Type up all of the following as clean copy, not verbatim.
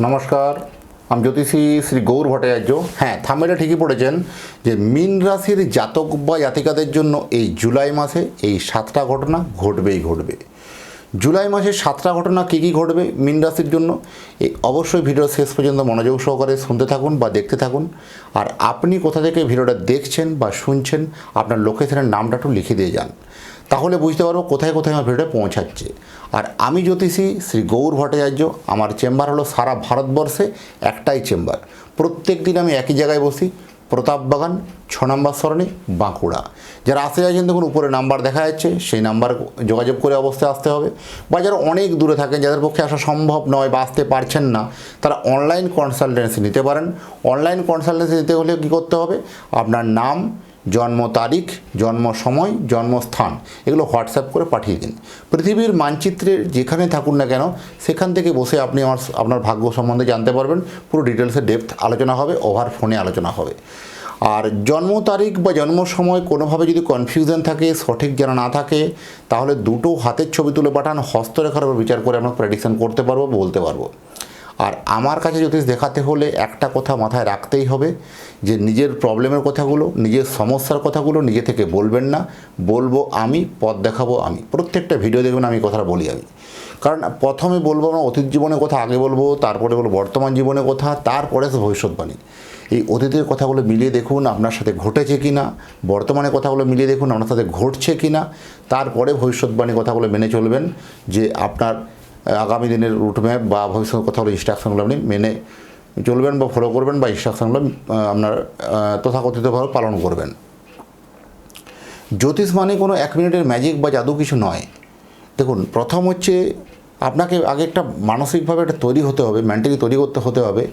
নমস্কার, আমি জ্যোতিষী শ্রী গৌর ভট্টাচার্য। হ্যাঁ, থাম্বনেলে ঠিকই পড়েছেন যে মীন রাশির জাতক বা জাতিকাদের জন্য এই জুলাই মাসে এই 7টা ঘটনা ঘটবেই ঘটবে। জুলাই মাসে 7টা ঘটনা কী কী ঘটবে মীন রাশির জন্য, এই অবশ্যই ভিডিও শেষ পর্যন্ত মনোযোগ সহকারে শুনতে থাকুন বা দেখতে থাকুন। আর আপনি কোথা থেকে ভিডিওটা দেখছেন বা শুনছেন আপনার লোকেশনের নামটা একটু লিখে দিয়ে যান, তাহলে বুঝতে পারবো কোথায় কোথায় আমার ভিডিওটা পৌঁছাচ্ছে। আর আমি জ্যোতিষী শ্রী গৌর ভট্টাচার্য, আমার চেম্বার হলো সারা ভারতবর্ষে একটাই চেম্বার। প্রত্যেক দিন আমি একই জায়গায় বসি, প্রতাপবাগান 6 নম্বর সরণি, বাঁকুড়া। যারা আসতে চাইছেন দেখুন উপরে নাম্বার দেখা যাচ্ছে, সেই নাম্বার যোগাযোগ করে অবস্থায় আসতে হবে। বা যারা অনেক দূরে থাকেন, যাদের পক্ষে আসা সম্ভব নয় বা আসতে পারছেন না, তারা অনলাইন কনসালটেন্সি নিতে পারেন। অনলাইন কনসালটেন্সি নিতে হলে কী করতে হবে, আপনার নাম, জন্ম তারিখ, জন্ম সময়, জন্মস্থান এগুলো হোয়াটসঅ্যাপ করে পাঠিয়ে দিন। পৃথিবীর মানচিত্রে যেখানে থাকুন না কেন সেখান থেকে বসে আপনি আপনার ভাগ্য সম্বন্ধে জানতে পারবেন। পুরো ডিটেলসে ডেপথ আলোচনা হবে, ওভার ফোনে আলোচনা হবে। আর জন্ম তারিখ বা জন্ম সময় কোনোভাবে যদি কনফিউশন থাকে, সঠিক জানা না থাকে, তাহলে দুটো হাতের ছবি তুলে পাঠান, হস্তরেখার উপর বিচার করে আমরা প্রেডিকশন করতে পারবো, বলতে পারবো। আর আমার কাছে জ্যোতিষ দেখাতে হলে একটা কথা মাথায় রাখতেই হবে যে নিজের প্রবলেমের কথাগুলো, নিজের সমস্যার কথাগুলো নিজে থেকে বলবেন না, বলবো আমি, পথ দেখাবো আমি। প্রত্যেকটা ভিডিও দেখবেন আমি কথাটা বলি আমি, কারণ প্রথমে বলবো আমরা অতীত জীবনের কথা আগে বলবো, তারপরে বলবো বর্তমান জীবনের কথা, তারপরে ভবিষ্যৎবাণী। এই অতীতের কথাগুলো মিলিয়ে দেখুন আপনার সাথে ঘটেছে কি না, বর্তমানের কথাগুলো মিলিয়ে দেখুন আপনার সাথে ঘটছে কি না, তারপরে ভবিষ্যৎবাণী কথাগুলো মেনে চলবেন যে আপনার আগামী দিনের রুটম্যাপ বা ভবিষ্যৎ কথাগুলো ইনস্ট্রাকশনগুলো আপনি মেনে চলবেন বা ফলো করবেন বা ইনস্ট্রাকশনগুলো আপনার তথাকথিতভাবে পালন করবেন। জ্যোতিষ মানে কোনো 1 মিনিটের ম্যাজিক বা জাদু কিছু নয়। দেখুন, প্রথম হচ্ছে আপনাকে আগে একটা মানসিকভাবে একটা তৈরি হতে হবে, মেন্টালি তৈরি হতে হবে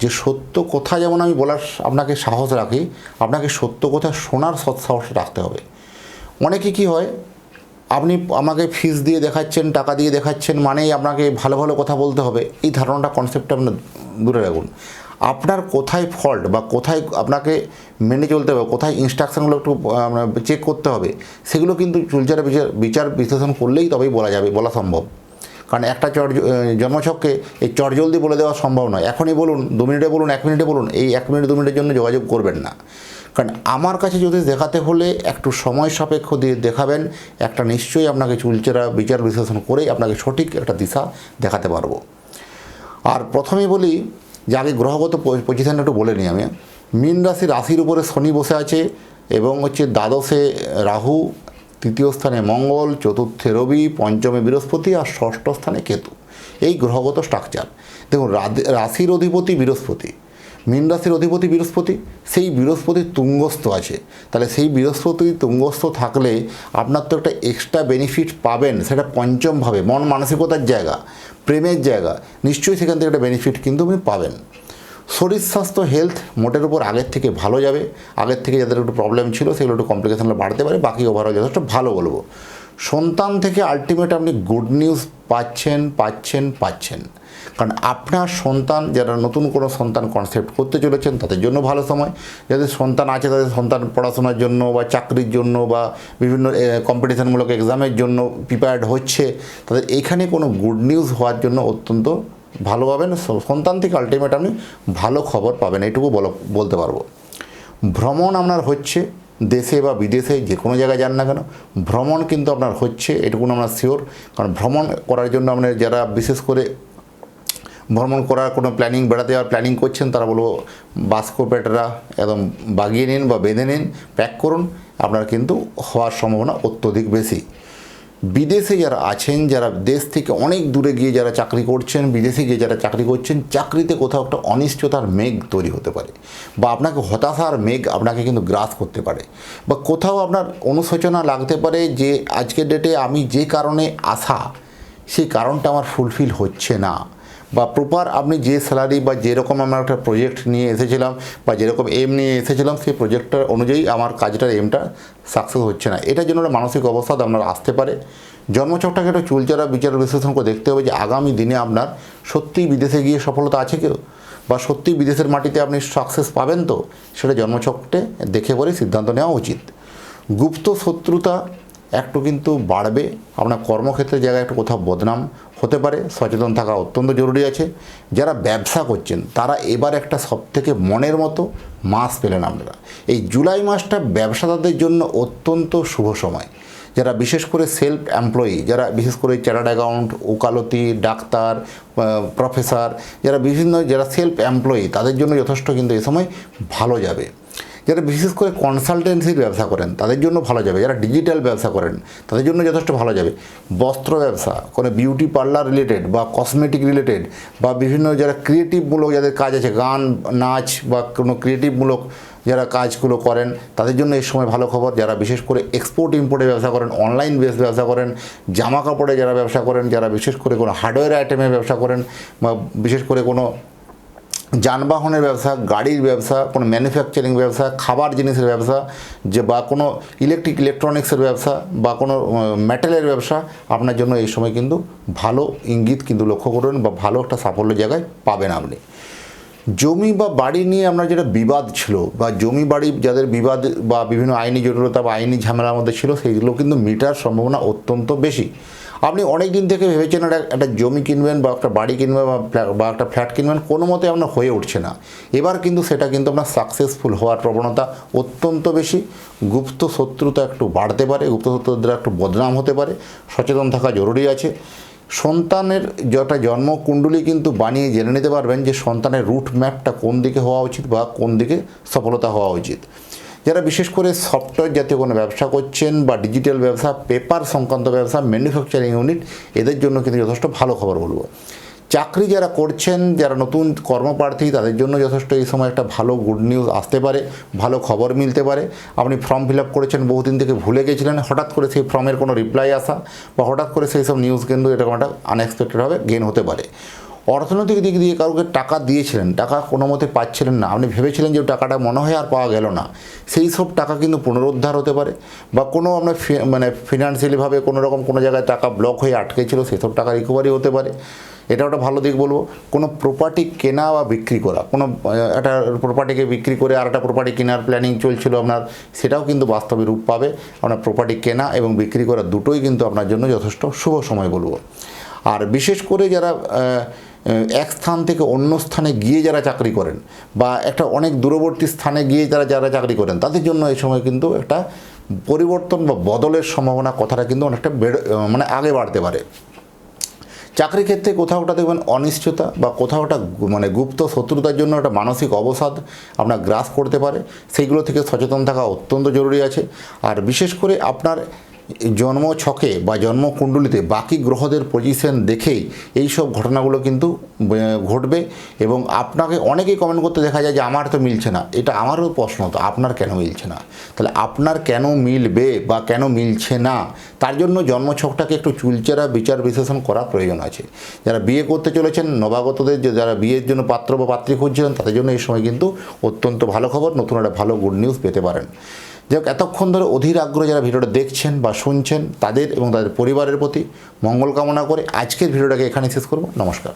যে সত্য কথা, যেমন আমি বলার আপনাকে সাহস রাখি, আপনাকে সত্য কথা শোনার সৎসাহস রাখতে হবে। অনেকে কি হয়, আপনি আমাকে ফিস দিয়ে দেখাচ্ছেন, টাকা দিয়ে দেখাচ্ছেন মানেই আপনাকে ভালো ভালো কথা বলতে হবে, এই ধারণাটা, কনসেপ্টটা আপনার দূরে রাখুন। আপনার কোথায় ফল্ট বা কোথায় আপনাকে মেনে চলতে হবে, কোথায় ইনস্ট্রাকশনগুলো একটু চেক করতে হবে, সেগুলো কিন্তু চুলচারা বিচার বিশ্লেষণ করলেই তবেই বলা সম্ভব। কারণ একটা জন্মছককে এই চটজলদি বলে দেওয়া সম্ভব নয়। এখনই বলুন, 2 মিনিটে বলুন, 1 মিনিটে বলুন, এই 1 মিনিট 2 মিনিটের জন্য যোগাযোগ করবেন না। কারণ আমার কাছে যদি দেখাতে হলে একটু সময় সাপেক্ষ দিয়ে দেখাবেন, একটা নিশ্চয়ই আপনাকে চুলচেরা বিচার বিশ্লেষণ করেই আপনাকে সঠিক একটা দিশা দেখাতে পারবো। আর প্রথমেই বলি যে আগে গ্রহগত পজিশনটা একটু বলে নিই আমি। মীন রাশির উপরে শনি বসে আছে এবং হচ্ছে দ্বাদশে রাহু, তৃতীয় স্থানে মঙ্গল, চতুর্থে রবি, পঞ্চমে বৃহস্পতি আর ষষ্ঠ স্থানে কেতু। এই গ্রহগত স্ট্রাকচার দেখুন। রাশির অধিপতি বৃহস্পতি, মীন রাশির অধিপতি বৃহস্পতি, সেই বৃহস্পতি তুঙ্গস্থ আছে। তাহলে সেই বৃহস্পতি তুঙ্গস্থ থাকলে আপনার তো একটা এক্সট্রা বেনিফিট পাবেন, সেটা পঞ্চমভাবে মন মানসিকতার জায়গা, প্রেমের জায়গা, নিশ্চয়ই সেখান থেকে একটা বেনিফিট কিন্তু আপনি পাবেন। শরীর স্বাস্থ্য হেলথ মোটের উপর আগের থেকে ভালো যাবে। আগের থেকে যাদের একটু প্রবলেম ছিল সেগুলো একটু কমপ্লিকেশনগুলো বাড়তে পারে, বাকি ওভারঅল যথেষ্ট ভালো বলবো। সন্তান থেকে আলটিমেট আপনি গুড নিউজ পাচ্ছেন। কারণ আপনার সন্তান, যারা নতুন কোনো সন্তান কনসেপ্ট করতে চলেছেন তাদের জন্য ভালো সময়। যাদের সন্তান আছে তাদের সন্তান পড়াশোনার জন্য বা চাকরির জন্য বা বিভিন্ন কম্পিটিশনমূলক এক্সামের জন্য প্রিপেয়ার্ড হচ্ছে, তাদের এখানে কোনো গুড নিউজ হওয়ার জন্য অত্যন্ত ভালো পাবেন। সন্তান থেকে আলটিমেট আপনি ভালো খবর পাবেন, এইটুকু বলতে পারবো। ভ্রমণ আপনার হচ্ছে, দেশে বা বিদেশে যে কোনো জায়গায় যান না কেন ভ্রমণ কিন্তু আপনার হচ্ছে, এটুকুন আমরা শিওর। কারণ ভ্রমণ করার জন্য আপনার যারা বিশেষ করে ভ্রমণ করার কোনো বেড়াতে যাওয়ার প্ল্যানিং করছেন, তারা বলবো বাস্কোপেটরা একদম বাগিয়ে নিন বা বেঁধে নিন, প্যাক করুন, আপনার কিন্তু হওয়ার সম্ভাবনা অত্যধিক বেশি। বিদেশে যারা আছেন, যারা দেশ থেকে অনেক দূরে গিয়ে যারা চাকরি করছেন, বিদেশে গিয়ে যারা চাকরি করছেন, চাকরিতে কোথাও একটা অনিশ্চয়তার মেঘ তৈরি হতে পারে বা আপনাকে হতাশার মেঘ আপনাকে কিন্তু গ্রাস করতে পারে, বা কোথাও আপনার অনুশোচনা লাগতে পারে যে আজকের ডেটে আমি যে কারণে আসা সেই কারণটা আমার ফুলফিল হচ্ছে না, বা প্রপার আপনি যে স্যালারি বা যেরকম আমরা একটা প্রজেক্ট নিয়ে এসেছিলাম বা যেরকম এম নিয়ে এসেছিলাম সেই প্রজেক্টটার অনুযায়ী আমার কাজটার এমটা সাকসেস হচ্ছে না, এটার জন্য একটা মানসিক অবস্থা আপনার আসতে পারে। জন্মছকটাকে একটা চুলচারা বিচার বিশ্লেষণ করে দেখতে হবে যে আগামী দিনে আপনার সত্যিই বিদেশে গিয়ে সফলতা আছে কেউ, বা সত্যিই বিদেশের মাটিতে আপনি সাকসেস পাবেন, তো সেটা জন্মছকটে দেখে পরে সিদ্ধান্ত নেওয়া উচিত। গুপ্ত শত্রুতা একটু কিন্তু বাড়বে, আপনার কর্মক্ষেত্রের জায়গায় একটু কোথাও বদনাম হতে পারে, সচেতন থাকা অত্যন্ত জরুরি আছে। যারা ব্যবসা করছেন তারা এবার একটা সবথেকে মনের মতো মাস পেলেন আপনারা। এই জুলাই মাসটা ব্যবসাদারদের জন্য অত্যন্ত শুভ সময়। যারা বিশেষ করে সেলফ এমপ্লয়ি, যারা বিশেষ করে চার্টার্ড অ্যাকাউন্ট, ওকালতি, ডাক্তার, প্রফেসর, যারা সেলফ এমপ্লয়ি, তাদের জন্য যথেষ্ট কিন্তু এই সময় ভালো যাবে। যারা বিশেষ করে কনসালটেন্সির ব্যবসা করেন তাদের জন্য ভালো যাবে। যারা ডিজিটাল ব্যবসা করেন তাদের জন্য যথেষ্ট ভালো যাবে। বস্ত্র ব্যবসা, কোনো বিউটি পার্লার রিলেটেড বা কসমেটিক রিলেটেড বা বিভিন্ন যারা ক্রিয়েটিভমূলক যাদের কাজ আছে, গান, নাচ বা কোনো ক্রিয়েটিভমূলক যারা কাজগুলো করেন তাদের জন্য এই সময় ভালো খবর। যারা বিশেষ করে এক্সপোর্ট ইম্পোর্টের ব্যবসা করেন, অনলাইন বেস ব্যবসা করেন, জামা কাপড়ে যারা ব্যবসা করেন, যারা বিশেষ করে কোনো হার্ডওয়্যার আইটেমের ব্যবসা করেন বা বিশেষ করে কোনো যানবাহনের ব্যবসা, গাড়ির ব্যবসা, কোনো ম্যানুফ্যাকচারিং ব্যবসা, খাবার জিনিসের ব্যবসা, বা কোনো ইলেকট্রনিক্সের ব্যবসা বা কোনো মেটালের ব্যবসা, আপনার জন্য এই সময় কিন্তু ভালো ইঙ্গিত কিন্তু লক্ষ্য করবেন বা ভালো একটা সাফল্যের জায়গায় পাবেন আপনি। জমি বা বাড়ি নিয়ে আপনার যেটা বিবাদ ছিল বা জমি বাড়ি যাদের বিবাদ বা বিভিন্ন আইনি জটিলতা বা আইনি ঝামেলার মধ্যে ছিল, সেইগুলো কিন্তু মিটার সম্ভাবনা অত্যন্ত বেশি। আপনি অনেক দিন থেকে ভেবেছেন একটা জমি কিনবেন বা একটা বাড়ি কিনবেন বা একটা ফ্ল্যাট কিনবেন, কোনো মতে আপনার হয়ে উঠছে না। এবার কিন্তু সেটা কিন্তু আপনার সাকসেসফুল হওয়ার প্রবণতা অত্যন্ত বেশি। গুপ্ত শত্রুতা একটু বাড়তে পারে, গুপ্ত শত্রুদের একটু বদনাম হতে পারে, সচেতন থাকা জরুরি আছে। সন্তানের যেটা জন্মকুণ্ডলী কিন্তু বানিয়ে জেনে নিতে পারবেন যে সন্তানের রুট ম্যাপটা কোন দিকে হওয়া উচিত বা কোন দিকে সফলতা হওয়া উচিত। যারা বিশেষ করে সফটওয়্যার জাতীয় কোনো ব্যবসা করছেন বা ডিজিটাল ব্যবসা, পেপার সংক্রান্ত ব্যবসা, ম্যানুফ্যাকচারিং ইউনিট, এদের জন্য কিন্তু যথেষ্ট ভালো খবর বলবো। চাকরি যারা করছেন, যারা নতুন কর্মপ্রার্থী, তাদের জন্য যথেষ্ট এই সময় একটা ভালো গুড নিউজ আসতে পারে, ভালো খবর মিলতে পারে। আপনি ফর্ম ফিল আপ করেছেন, বহুদিন থেকে ভুলে গেছিলেন, হঠাৎ করে সেই ফর্মের কোনো রিপ্লাই আসা বা হঠাৎ করে সেই সব নিউজ কিন্তু এরকম একটা আনএক্সপেক্টেডভাবে গেইন হতে পারে। অর্থনৈতিক দিক দিয়ে কাউকে টাকা দিয়েছিলেন, টাকা কোনো মতে পাচ্ছিলেন না, আপনি ভেবেছিলেন যে টাকাটা মনে হয় আর পাওয়া গেল না, সেই সব টাকা কিন্তু পুনরুদ্ধার হতে পারে। বা কোনো আপনার ফিনান্সিয়ালিভাবে কোনো রকম কোনো জায়গায় টাকা ব্লক হয়ে আটকে ছিল, সেসব টাকা রিকভারি হতে পারে। এটা একটা ভালো দিক বলবো। কোনো প্রপার্টি কেনা বা বিক্রি করা, কোনো একটা প্রপার্টিকে বিক্রি করে আর একটা প্রপার্টি কেনার প্ল্যানিং চলছিল আপনার, সেটাও কিন্তু বাস্তবে রূপ পাবে। আপনার প্রপার্টি কেনা এবং বিক্রি করা দুটোই কিন্তু আপনার জন্য যথেষ্ট শুভ সময় বলবো। আর বিশেষ করে যারা এক স্থান থেকে অন্য স্থানে গিয়ে যারা চাকরি করেন বা একটা অনেক দূরবর্তী স্থানে গিয়ে যারা চাকরি করেন, তাদের জন্য এই সময় কিন্তু একটা পরিবর্তন বা বদলের সম্ভাবনা কথাটা কিন্তু অনেকটা আগে বাড়তে পারে। চাকরি ক্ষেত্রে কোথাওটা দেখবেন অনিশ্চয়তা বা কোথাওটা গুপ্ত শত্রুতার জন্য একটা মানসিক অবসাদ আপনার গ্রাস করতে পারে, সেইগুলো থেকে সচেতন থাকা অত্যন্ত জরুরি আছে। আর বিশেষ করে আপনার জন্মছকে বা জন্মকুণ্ডলিতে বাকি গ্রহদের পজিশন দেখেই এই সব ঘটনাগুলো কিন্তু ঘটবে। এবং আপনাকে অনেকেই কমেন্ট করতে দেখা যায় যে আমার তো মিলছে না। এটা আমারও প্রশ্ন, তো আপনার কেন মিলছে না? তাহলে আপনার কেন মিলবে বা কেন মিলছে না, তার জন্য জন্মছকটাকে একটু চুলচেরা বিচার বিশ্লেষণ করা প্রয়োজন আছে। যারা বিয়ে করতে চলেছেন, নবাগতদের যারা বিয়ের জন্য পাত্র বা পাত্রী খুঁজছিলেন, তাদের জন্য এই সময় কিন্তু অত্যন্ত ভালো খবর, নতুন একটা ভালো গুড নিউজ পেতে পারেন। যাই হোক, এতক্ষণ ধরে অধীর আগ্রহে যারা ভিডিওটা দেখছেন বা শুনছেন, তাদের এবং তাদের পরিবারের প্রতি মঙ্গল কামনা করে আজকের ভিডিওটাকে এখানে শেষ করব। নমস্কার।